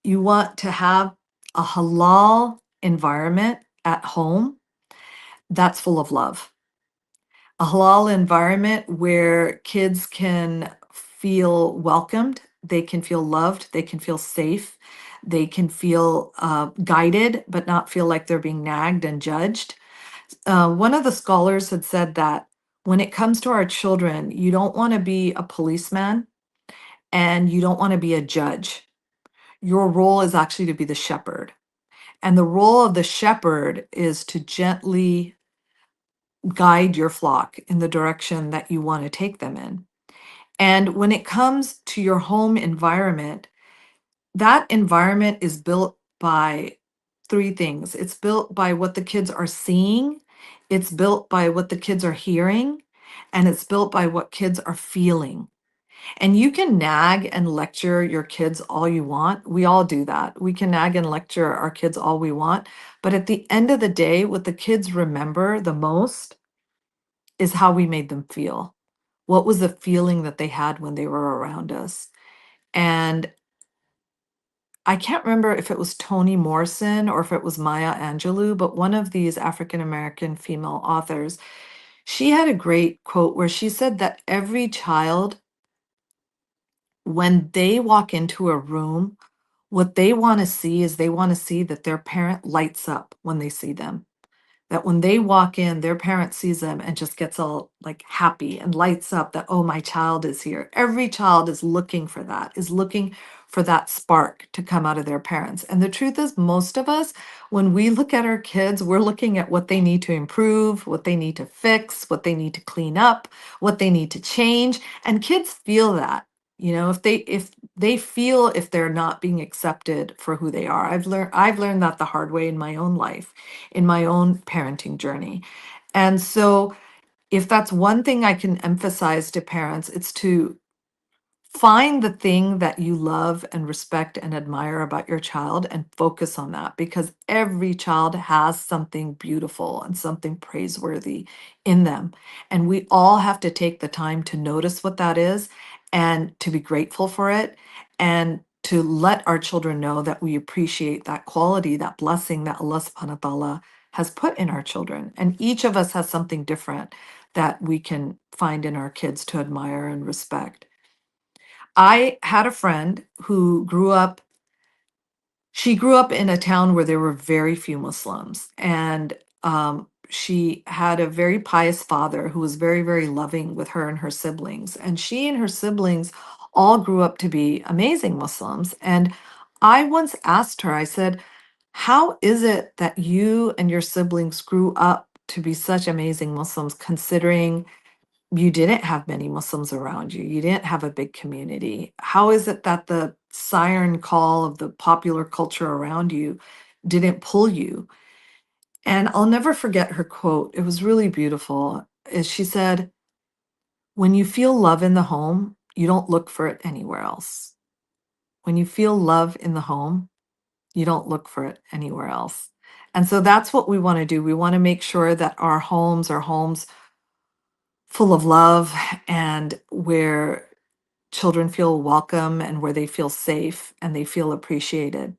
You want to have a halal environment at home that's full of love. A halal environment where kids can feel welcomed, they can feel loved, they can feel safe, they can feel guided, but not feel like they're being nagged and judged. One of the scholars had said that when it comes to our children, you don't want to be a policeman and you don't want to be a judge. Your role is actually to be the shepherd. And the role of the shepherd is to gently guide your flock in the direction that you want to take them in. And when it comes to your home environment, that environment is built by three things. It's built by what the kids are seeing, it's built by what the kids are hearing, and it's built by what kids are feeling. And you can nag and lecture your kids all you want. We all do that. We can nag and lecture our kids all we want. But at the end of the day, what the kids remember the most is how we made them feel. What was the feeling that they had when they were around us? And I can't remember if it was Toni Morrison or if it was Maya Angelou, but one of these African American female authors, she had a great quote where she said that every child, when they walk into a room, what they want to see is they want to see that their parent lights up when they see them. That when they walk in, their parent sees them and just gets all like happy and lights up that, oh, my child is here. Every child is looking for that, is looking for that spark to come out of their parents. And the truth is, most of us, when we look at our kids, we're looking at what they need to improve, what they need to fix, what they need to clean up, what they need to change. And kids feel that. If they feel if they're not being accepted for who they are. I've learned that the hard way in my own life, in my own parenting journey. And so, if that's one thing I can emphasize to parents, it's to find the thing that you love and respect and admire about your child and focus on that, because every child has something beautiful and something praiseworthy in them. And we all have to take the time to notice what that is and to be grateful for it and to let our children know that we appreciate that quality, that blessing that Allah subhanahu wa ta'ala has put in our children. And each of us has something different that we can find in our kids to admire and respect. I had a friend who grew up in a town where there were very few Muslims. And she had a very pious father who was very, very loving with her and her siblings. And she and her siblings all grew up to be amazing Muslims. And I once asked her, I said, how is it that you and your siblings grew up to be such amazing Muslims, considering you didn't have many Muslims around you. You didn't have a big community. How is it that the siren call of the popular culture around you didn't pull you? And I'll never forget her quote. It was really beautiful. Is she said, "When you feel love in the home, you don't look for it anywhere else. When you feel love in the home, you don't look for it anywhere else." And so that's what we want to do. We want to make sure that our homes are homes full of love and where children feel welcome and where they feel safe and they feel appreciated.